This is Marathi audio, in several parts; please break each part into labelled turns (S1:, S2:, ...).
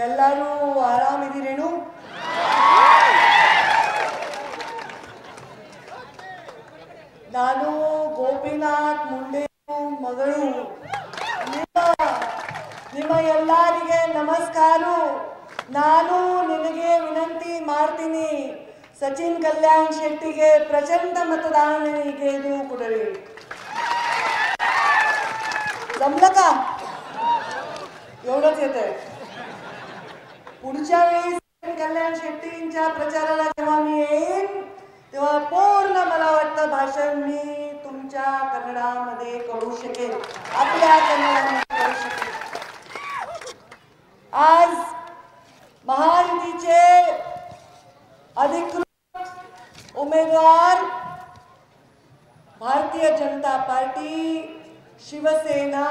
S1: ಎಲ್ಲರೂ ಆರಾಮಿದ್ದೀರೇನು? ನಾನು ಗೋಪಿನಾಥ್ ಮುಂಡೆ ಮಗಳು ನಿಮ್ಮ ಎಲ್ಲರಿಗೆ ನಮಸ್ಕಾರ. ನಾನು ನಿಮಗೆ ವಿನಂತಿ ಮಾಡ್ತೀನಿ, सचिन कल्याण शेट्टीगे प्रचंड मतदान ಕೊಡಲಿ. जमलं का? एवढंच येतंय. पुढच्या वेळी सचिन कल्याण शेट्टींच्या प्रचाराला जेव्हा मी येईन तेव्हा पूर्ण मला वाटतं भाषण मी तुमच्या कन्नडामध्ये करू शकेन, आपल्या कन्नडामध्ये करू शकेन. आज महायुतीचे अधिकृत उमेदवार भारतीय जनता पार्टी, शिवसेना,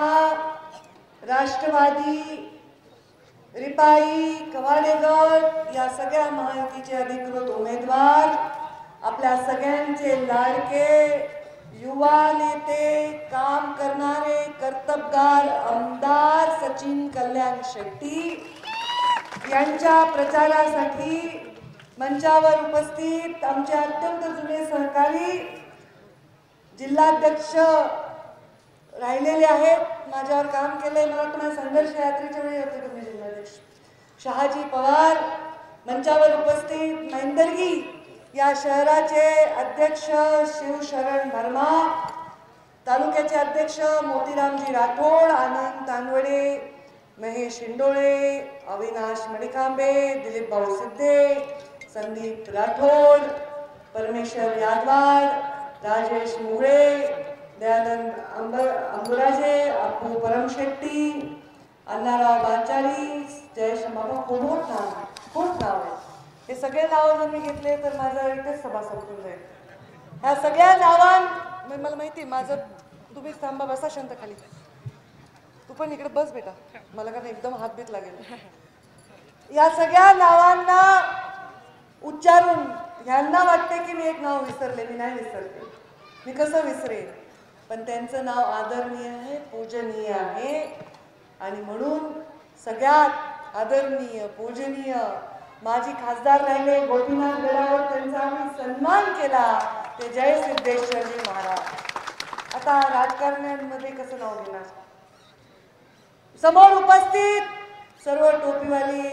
S1: राष्ट्रवादी, रिपाई, कवाडे गट या सगळ्या महायुतीचे अधिकृत उमेदवार, आपल्या सगळ्यांचे लाडके युवा नेते, काम करणारे कर्तबगार आमदार सचिन कल्याण शेट्टी यांच्या प्रचारासाठी मंचावर उपस्थित आमचे अत्यंत जुने सहकारी जिल्हाध्यक्ष राहिलेले आहेत, माझ्यावर काम केले. मला वाटतं संघर्ष यात्रेच्या वेळी होते तुम्ही जिल्हाध्यक्ष शहाजी पवार, मंचावर उपस्थित मैंदर्गी या शहराचे अध्यक्ष शिवशरण वर्मा, तालुक्याचे अध्यक्ष मोतीरामजी राठोड, आनंद तानवडे, महेश शिंदोळे, अविनाश मणिकांबे, दिलीप भाऊ सिद्धे, संदीप राठोड, परमेश्वर यादवाड, राजेश मुळे, दयानंद अंबुराजे, अप्पू परमशेट्टी, अण्णाराव बांचारी, जयेश बाबा, खूप नाव आहे. हे सगळे नाव जर मी घेतले तर माझं इथेच सभा संपून जाईल. ह्या सगळ्या मला माहिती माझं, तुम्ही थांबा, बसा शांत खाली, तू पण इकडे बस बेटा, मला का एकदम हातबीत लागेल. या सगळ्या नावांना उच्चारून ह्यांना वाटते की मी एक नाव विसरले, मी नाही विसरले, मी कसं विसरेन, पण त्यांचं नाव आदरणीय आहे, पूजनीय आहे. आणि म्हणून सगळ्यात आदरणीय पूजनीय माजी खासदार राहिले गोपीनाथ गडावर, त्यांचा आम्ही सन्मान केला, ते जय सिद्धेश्वरजी महाराज. आता राजकारण्यांमध्ये कसं नाव घेणार? समोर उपस्थित सर्व टोपीवाली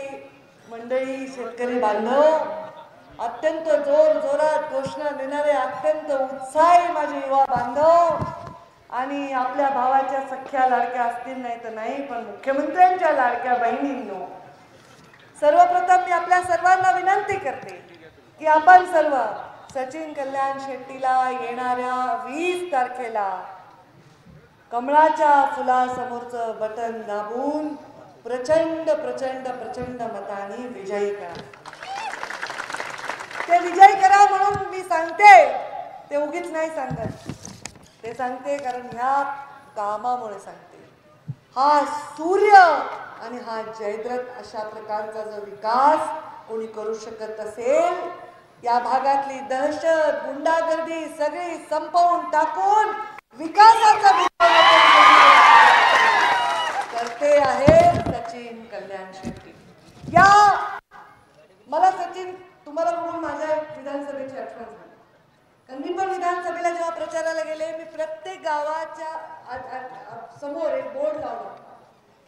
S1: मंडळी, शेतकरी बांधव, अत्यंत जोरात घोषणा देणारे अत्यंत उत्साही माझे युवा बांधव आणि आपल्या भावाच्या सख्या लाडक्या असतील नाही तर नाही, पण मुख्यमंत्र्यांच्या लाडक्या बहिणींनो, सर्वप्रथम मी आपल्या सर्वांना विनंती करते की आपण सर्व सचिन कल्याण शेट्टीला येणाऱ्या 20 तारखेला कमळाच्या फुलासमोरचं बटन दाबून प्रचंड प्रचंड प्रचंड मतांनी विजयी करा. ते विजयी करा म्हणून मी सांगते, ते उगीच नाही सांगत, ते सांगते कारण ह्या कामामुळे सांगते. हा सूर्य आणि हा जयद्रथ अशा प्रकारचा जो विकास कोणी करू शकत असेल, या भागातली दहशत, गुंडागर्दी सगळी संपवून टाकून विकासाचा करते आहे सचिन कल्याण शेट्टी. या मला सचिन तुम्हाला बघून माझ्या विधानसभेची आठवण झाली. कारण मी पण विधानसभेला जेव्हा प्रचाराला गेले, मी प्रत्येक गावाच्या समोर एक बोर्ड लावला होता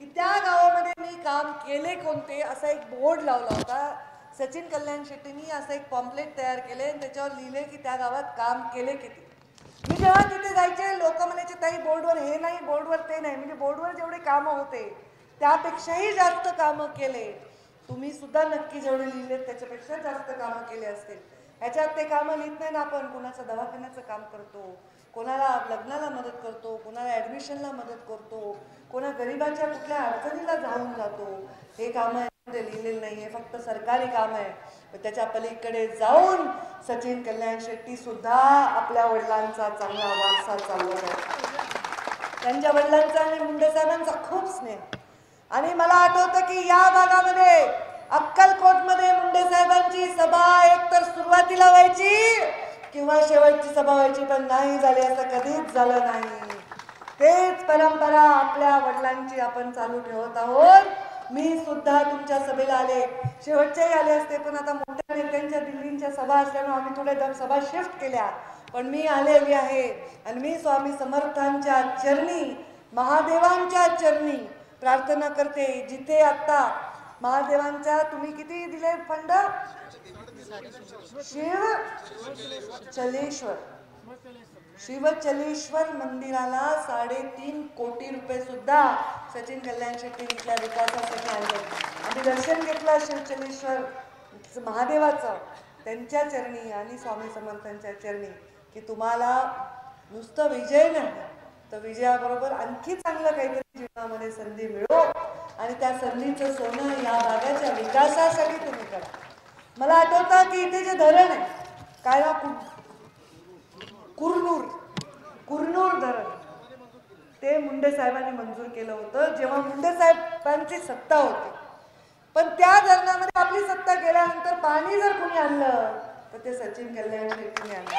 S1: की त्या गावामध्ये मी काम केले कोणते, असा एक बोर्ड लावला होता. सचिन कल्याण शेट्टींनी असं एक पॉम्पलेट तयार केले आणि त्याच्यावर लिहिले की त्या गावात काम केले किती. मी जेव्हा तिथे जायचे लोक म्हणायचे ताई बोर्डवर हे नाही, बोर्डवर ते नाही, म्हणजे बोर्डवर जेवढे कामं होते त्यापेक्षाही जास्त कामं केले. तुम्ही सुद्धा नक्की जेवढे लिहिले त्याच्यापेक्षा जास्त कामं केले असतील. ह्याच्यात ते कामं लिहित नाही ना, आपण कोणाचं दवाखान्याचं काम करतो, कोणाला लग्नाला मदत करतो, कोणाला ॲडमिशनला मदत करतो, कोणा गरिबाच्या कुठल्या अडचणीला जाऊन जातो, हे कामं लिहिलेलं नाही आहे. फक्त सरकारी काम आहे. त्याच्या पलीकडे जाऊन सचिन कल्याण शेट्टी सुद्धा आपल्या वडिलांचा चांगला वारसा चालवत आहे. त्यांच्या वडिलांचा आणि मुंडे साहेबांचा खूप स्नेह. आणि मला आठवतं की या भागामध्ये अक्कलकोटमध्ये मुंडे साहेबांची सभा एकतर सुरुवातीला व्हायची किंवा शेवटची सभा व्हायची, पण नाही झाली, असं कधीच झालं नाही. तेच परंपरा आपल्या वडिलांची आपण चालू ठेवत आहोत. मी सुद्धा तुमच्या सभेला आले, शेवटच्याही आले असते, पण आता मोठ्या नेत्यांच्या दिल्लीच्या सभा असल्यानं आम्ही थोड्या सभा शिफ्ट केल्या, पण मी आलेली आहे आणि मी स्वामी समर्थांच्या चरणी, महादेवांच्या चरणी प्रार्थना करते. जिथे आता महादेवांच्या तुम्ही किती दिले फंड? शिवचलेश्वर मंदिराला 3.5 कोटी रुपये सुद्धा सचिन कल्याण शेट्टी इथल्या विकासासाठी आणले. आम्ही दर्शन घेतलं शिवचलेश्वर महादेवाचं, त्यांच्या चरणी आणि स्वामी समर्थांच्या चरणी, की तुम्हाला नुसतं विजय नाही तर विजयाबरोबर आणखी चांगलं काहीतरी जीवनामध्ये संधी मिळो आणि त्या संधीचं सोनं या भागाच्या विकासासाठी तुम्ही करा. मला आठवतं की इथे जे धरण आहे काय ना, कुरनूर धरण, ते मुंडे साहेबांनी मंजूर केलं होतं जेव्हा मुंडे साहेबांची सत्ता होती. पण त्या धरणामध्ये आपली सत्ता गेल्यानंतर पाणी जर कोणी आणलं तर ते सचिन कल्याण शेट्टीने आणलं.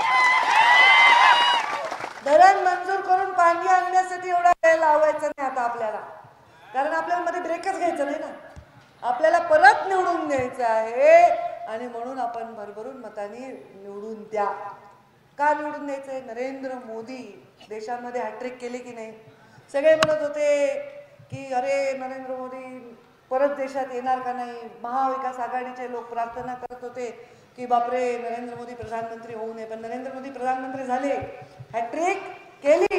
S1: धरण मंजूर करून पाणी आणण्यासाठी एवढा वेळ लावायचा नाही आता आपल्याला, कारण आपल्याला मध्ये ब्रेकच घ्यायचं नाही ना, आपल्याला परत निवडून द्यायचं आहे आणि म्हणून आपण भरभरून मतांनी निवडून द्या. का निवडून द्यायचंय? नरेंद्र मोदी देशामध्ये हॅट्रिक केली की नाही? सगळे म्हणत होते की अरे नरेंद्र मोदी परत देशात येणार का नाही. महाविकास आघाडीचे लोक प्रार्थना करत होते की बापरे नरेंद्र मोदी प्रधानमंत्री होऊ नये, पण नरेंद्र मोदी प्रधानमंत्री झाले, हॅट्रिक केली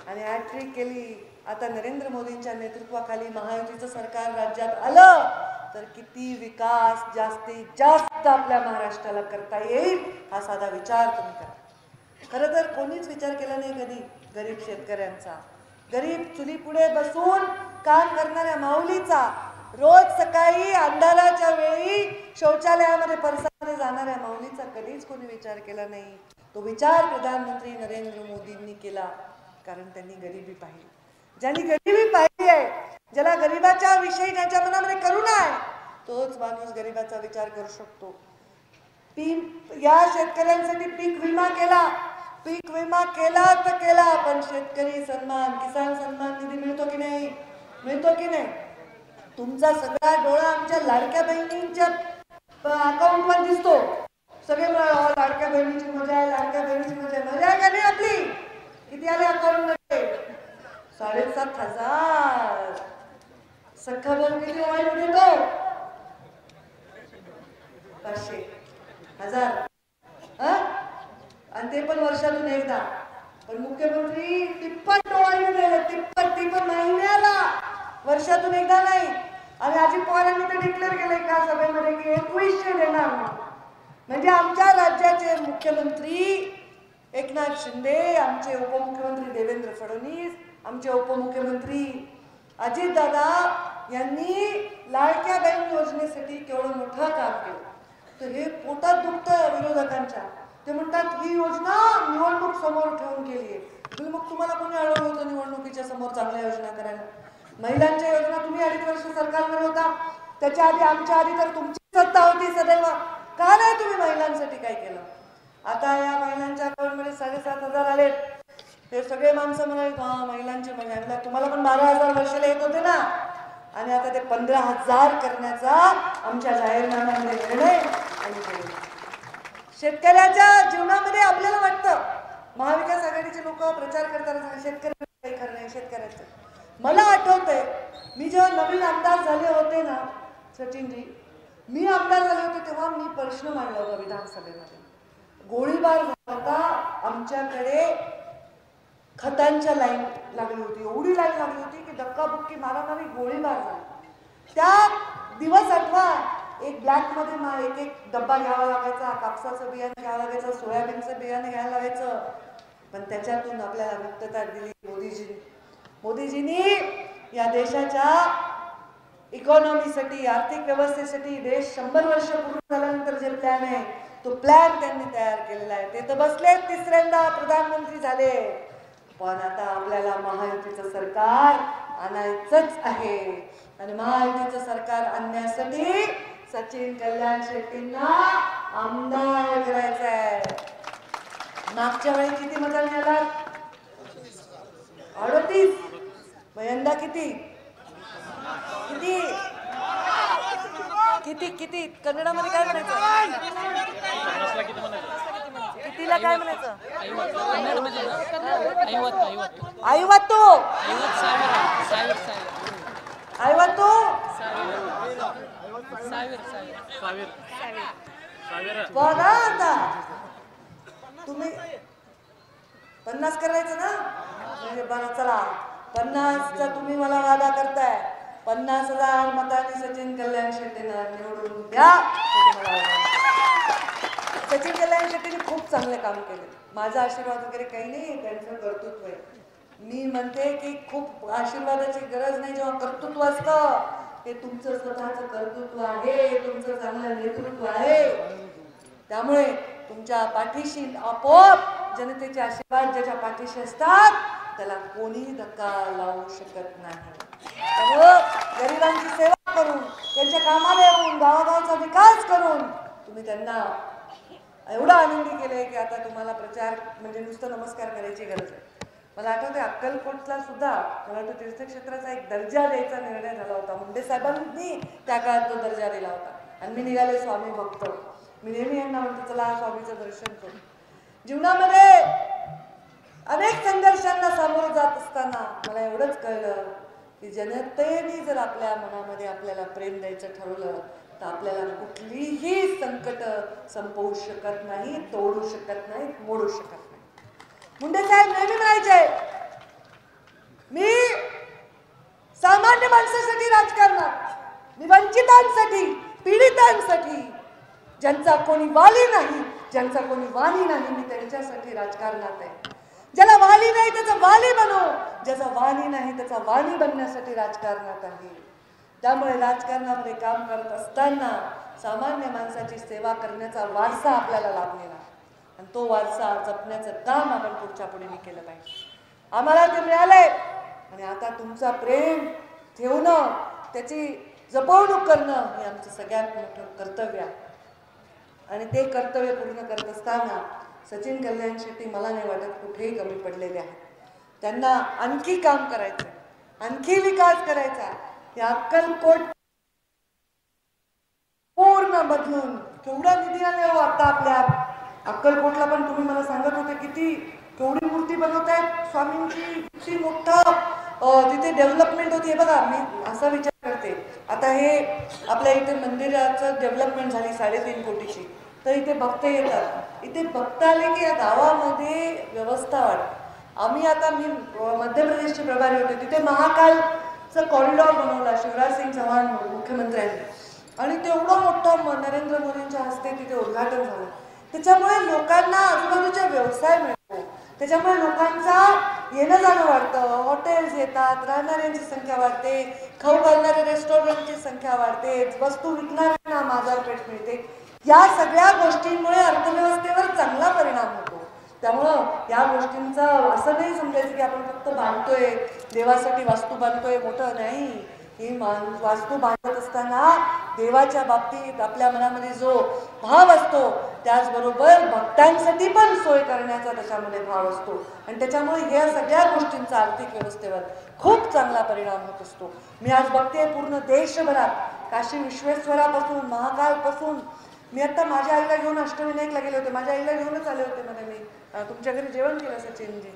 S1: आणि हॅट्रिक केली. आता नरेंद्र मोदींच्या नेतृत्वाखाली महायुतीचं सरकार राज्यात आलं तर किती विकास जास्तीत जास्त आपल्या महाराष्ट्राला करता येईल हा साधा विचार तुम्ही करा. खरं तर कोणीच विचार केला नाही कधी गरीब शेतकऱ्यांचा, गरीब चुलीपुढे बसून काम करणाऱ्या माऊलीचा, रोज सकाळी अंधाराच्या वेळी शौचालयामध्ये परसामध्ये जाणाऱ्या माऊलीचा कधीच कोणी विचार केला नाही. तो विचार प्रधानमंत्री नरेंद्र मोदींनी केला, कारण त्यांनी गरिबी पाहिली. ज्यांनी गरिबी पाहिली आहे, ज्याला गरिबाच्या विषयी ज्याच्या मनामध्ये करुणा आहे, तोच माणूस गरिबाचा विचार करू शकतो. या शेतकऱ्यांसाठी पीक विमा केला तर केला, पण शेतकरी सन्मान, किसान सन्मान निधी मिळतो की नाही? मिळतो की नाही? तुमचा सगळा डोळा आमच्या लाडक्या बहिणींच्या अकाउंटवर दिसतो. सगळे लाडक्या बहिणीची मजा आहे, लाडक्या बहिणीची मजा आहे. मजा आहे का नाही आपली? किती आले अकाउंट मध्ये? 7,500. सख्खा भाऊ किती ऑइल देतो? 500, 1000, आणि ते पण वर्षातून एकदा. पण मुख्यमंत्री तिप्पट डोळ्याने दिले, तिप्पट, ती पण महिन्याला, वर्षातून एकदा नाही. आणि अजित पवारांनी ते डिक्लेअर केले का सभेमध्ये की 2100 देणार. म्हणजे आमच्या राज्याचे मुख्यमंत्री एकनाथ शिंदे, आमचे उपमुख्यमंत्री देवेंद्र फडणवीस, आमचे उपमुख्यमंत्री अजितदादा यांनी लाडक्या बहीण योजनेसाठी केवढं मोठं काम केलं. तर हे पोटात दुखतं विरोधकांच्या. ते म्हणतात ही योजना निवडणूक समोर ठेवून केली आहे. मग तुम्हाला कोणी अडवलं होतं निवडणुकीच्या समोर चांगल्या योजना करायला? महिलांच्या योजना तुम्ही 2.5 वर्ष सरकारमध्ये होता, त्याच्या आधी आमच्या आधी तर तुमची सत्ता होती सदैव. का नाही तुम्ही महिलांसाठी काय केलं? आता या महिलांच्या अकाउंटमध्ये 7,500 आले. हे सगळे माणसं म्हणाले हा महिलांची महिला, तुम्हाला पण 12,000 वर्षाला येत होते ना, आणि आता ते 15,000 करण्याचा आमच्या जाहीरनाम्यामध्ये निर्णय आम्ही केला. शेतकऱ्याच्या जीवनामध्ये आपल्याला वाटतं महाविकास आघाडीचे लोक प्रचार करताना शेतकऱ्यांना काही खरं नाही शेतकऱ्याचं. मला आठवतंय मी जेव्हा नवीन आमदार झाले होते ना सचिनजी, मी आमदार झाले होते तेव्हा मी प्रश्न मांडला होता विधानसभेमध्ये. गोळीबार होता आमच्याकडे, खतांच्या लाईन लागली होती, एवढी लाईन लागली होती की धक्काबुक्की मारामारी गोळीबार झाला. त्या दिवस आठवा, एक ब्लॅक मध्ये एक डब्बा घ्यावा लागायचा, कापसाचं बियाणं घ्यावं लागायचं, सोयाबीनचं बियाणं घ्यायला लागायचं. पण त्याच्यातून आपल्याला मुक्तता दिली मोदीजींनी. या देशाच्या इकॉनॉमीसाठी, आर्थिक व्यवस्थेसाठी देश 100 वर्ष पूर्ण झाल्यानंतर जे प्लॅन आहे तो प्लॅन त्यांनी तयार केलेला आहे. ते तर बसले 3ऱ्यांदा प्रधानमंत्री झाले, पण आता आपल्याला महायुतीचं सरकार आणायचंच आहे. आणि महायुतीचं सरकार आणण्यासाठी सचिन कल्याण शेट्टींना आमदार करायचं आहे. मागच्या वेळी किती मतं मिळाला? 38. यंदा किती? किती किती कन्नडामध्ये काय म्हणायचं? कितीला काय म्हणायचं? ಐವತ್ತು ಐವತ್ತು बघा आता तुम्ही 50 करायचं ना म्हणजे बरं चला 50चा तुम्ही मला वादा करताय 50,000 मतांनी सचिन कल्याण शेट्टींना निवडून द्या. सचिन कल्याण शेट्टीने खूप चांगले काम केले. माझा आशीर्वाद वगैरे काही नाही, त्यांचं कर्तृत्व आहे. मी म्हणते की खूप आशीर्वादाची गरज नाही, जेव्हा कर्तृत्व असतं ते तुमचं स्वतःचं कर्तृत्व आहे, तुमचं चांगलं नेतृत्व आहे. त्यामुळे तुमच्या पाठीशी आपोआप जनतेचे आशीर्वाद ज्याच्या पाठीशी असतात त्याला कोणीही धक्का लावू शकत नाही. त्यामुळं गरिबांची सेवा करून त्यांच्या कामाला येऊन गावागावचा विकास करून तुम्ही त्यांना एवढा आनंदी केले की आता तुम्हाला प्रचार म्हणजे नुसतं नमस्कार करायची गरज आहे. मला आठवते अक्कलकोटला सुद्धा मला वाटतं तीर्थक्षेत्राचा एक दर्जा द्यायचा निर्णय झाला होता. मुंडे साहेबांनी त्या काळात तो दर्जा दिला होता आणि मी निघाले स्वामी भक्त. मी नेहमी यांना म्हणते चला स्वामीचं दर्शन करू. जीवनामध्ये अनेक संघर्षांना सामोरं जात असताना मला एवढंच कळलं की जनतेने जर आपल्या मनामध्ये आपल्याला प्रेम द्यायचं ठरवलं तर आपल्याला कुठलीही संकट संपवू शकत नाही, तोडू शकत नाही, मोडू शकत नाही. मुंडे साहेब नेहमी म्हणायचे मी सामान्य माणसासाठी राजकारणात, मी वंचितांसाठी, पीडितांसाठी, ज्यांचा कोणी वाली नाही, ज्यांचा कोणी वाणी नाही, मी त्यांच्यासाठी राजकारणात आहे. ज्याला वाली नाही त्याचा वाली बनव, ज्याचा वाणी नाही त्याचा वाणी बनण्यासाठी राजकारणात आहे. त्यामुळे राजकारणामध्ये काम करत असताना सामान्य माणसाची सेवा करण्याचा वारसा आपल्याला लाभलेला आणि तो वारसा जपण्याचं काम आपण पुढच्या पिढीने केलं पाहिजे. आम्हाला ते मिळालंय आणि आता तुमचा प्रेम ठेवणं, त्याची जपवणूक करणं हे आमचं सगळ्यात मोठं कर्तव्य आहे. आणि ते कर्तव्य पूर्ण करत असताना सचिन कल्याण शेट्टी मला नाही वाटत कुठेही कमी पडलेले आहेत. त्यांना आणखी काम करायचं, आणखी विकास करायचा. या अक्कलकोट पूर्ण बदलून केवढा निधी आले हो आता आपल्या अक्कलकोटला. पण तुम्ही मला सांगत होते किती केवढी मूर्ती बनवतायत स्वामींची, किती मोठं तिथे डेव्हलपमेंट होती. बघा मी असा विचार करते आता हे आपल्या इथे मंदिराचं डेव्हलपमेंट झाली 3.5 कोटीची, तर इथे भक्त येतात. इथे भक्त आले की या गावामध्ये व्यवस्था वाढते. आम्ही आता मी मध्य प्रदेशचे प्रभारी होते, तिथे महाकालचं कॉरिडॉर बनवला शिवराज सिंग चौहान मुख्यमंत्र्यांनी आणि तेवढं मोठं नरेंद्र मोदींच्या हस्ते तिथे उद्घाटन झालं. त्याच्यामुळे लोकांना आजूबाजूचा व्यवसाय मिळतो, त्याच्यामुळे लोकांचा येणं जाणं वाढतं, हॉटेल्स येतात, राहणाऱ्यांची संख्या वाढते, खाऊ घालणारे रेस्टॉरंटची संख्या वाढते, वस्तू विकणाऱ्यांना बाजारपेठ मिळते. या सगळ्या गोष्टींमुळे अर्थव्यवस्थेवर चांगला परिणाम होतो. त्यामुळं या गोष्टींचा असं नाही समजायचं की आपण फक्त बांधतोय देवासाठी वास्तू बांधतोय, मोठं नाही. ही वास्तू बांधत असताना देवाच्या बाबतीत आपल्या मनामध्ये जो भाव असतो त्याचबरोबर भक्तांसाठी पण सोय करण्याचा त्याच्यामध्ये भाव असतो आणि त्याच्यामुळे या सगळ्या गोष्टींचा आर्थिक व्यवस्थेवर खूप चांगला परिणाम होत असतो. मी आज बघते पूर्ण देशभरात काशी विश्वेश्वरापासून महाकालपासून. मी आता माझ्या आईला घेऊन अष्टविनायकला गेले होते, माझ्या आईला घेऊनच आले होते मध्ये. मी तुमच्या घरी जेवण केलं सचिनजी,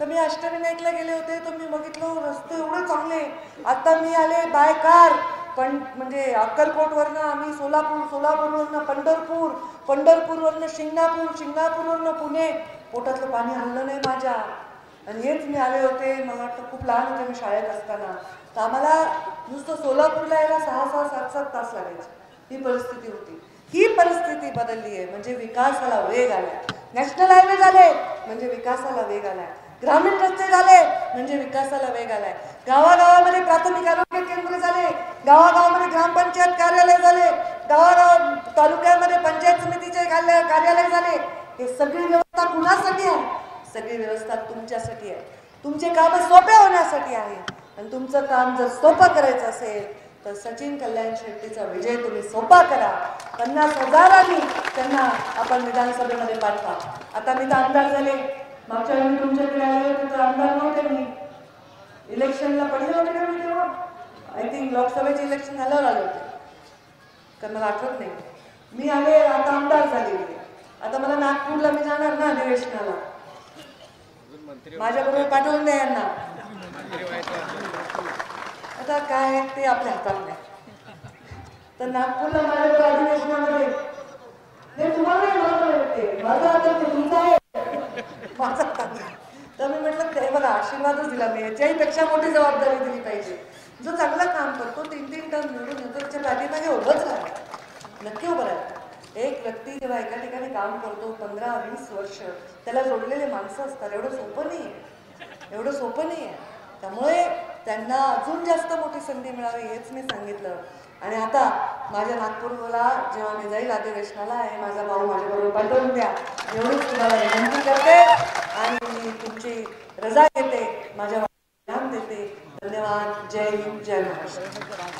S1: तर मी अष्टविनायकला गेले होते तर मी बघितलं रस्ते एवढे चांगले. आता मी आले बाय कार, पण म्हणजे अक्कलकोटवरनं आम्ही सोलापूर, सोलापूरवरनं पंढरपूर, पंढरपूरवरनं शिंगणापूर, शिंगणापूरवरनं पुणे. पोटातलं पाणी हल्लं नाही माझ्या. आणि हेच मी आले होते, मला वाटतं खूप लहान होते मी शाळेत असताना, तर आम्हाला नुसतं सोलापूरला यायला 6-6, 7-7 तास लागायचे. ही परिस्थिती होती. ही परिस्थिती बदलली आहे म्हणजे विकासाला वेग आलाय. नॅशनल हायवे झाले म्हणजे विकासाला वेग आलाय. ग्रामीण रस्ते झाले म्हणजे विकासाला वेग आलाय. गावागावामध्ये प्राथमिक आरोग्य केंद्र झाले, गावागावामध्ये ग्रामपंचायत कार्यालय झाले, गावागाव तालुक्यामध्ये पंचायत समितीचे कार्यालय झाले. हे सगळी व्यवस्था कुणासाठी आहे? सगळी व्यवस्था तुमच्यासाठी आहे. तुमचे काम सोपे होण्यासाठी आहे. आणि तुमचं काम जर सोपं करायचं असेल तर सचिन कल्याण शेट्टीचा विजय तुम्ही सोपा करा. 50,000 त्यांना आपण विधानसभेमध्ये पाठवा. आता मी तर आमदार झाले, मागच्या वेळी मी तुमच्याकडे आले होते तर आमदार नव्हते. मी इलेक्शनला पडले होते का मी तेव्हा? आय थिंक लोकसभेचे इलेक्शन झाल्यावर आले होते. कारण मला आठवत नाही. मी आले आता आमदार झालेली, आता मला नागपूरला मी जाणार ना अधिवेशनाला, माझ्याबरोबर पाठवून द्या यांना. आता काय ते आपल्या हातात नाही. तर नागपूरला माझ्या अधिवेशनामध्ये ते तुम्हाला माझा आता तुमचा आहे माझा. तर मी म्हटलं ते बघा आशीर्वादच दिला मी, याच्याही पेक्षा मोठी जबाबदारी दिली पाहिजे. जो चांगला काम करतो 3-3 टर्म निवडून येतो त्याच्या पाठीमागे उभंच राहतो, नक्की उभं राहतो. एक व्यक्ती जेव्हा एका ठिकाणी काम करतो 15-20 वर्ष, त्याला जोडलेले माणसं असतात. एवढं सोपं नाही आहे, एवढं सोपं नाही आहे. त्यामुळे त्यांना अजून जास्त मोठी संधी मिळावी हेच मी सांगितलं. आणि आता माझ्या नागपूरला जेव्हा मी जाईल अधिवेशनाला, आहे माझा भाऊ माझ्याबरोबर पाठवून द्या एवढीच तुम्हाला विनंती करते आणि मी तुमची रजा घेते, माझ्या देते. धन्यवाद. जय हिंद, जय महाराष्ट्र.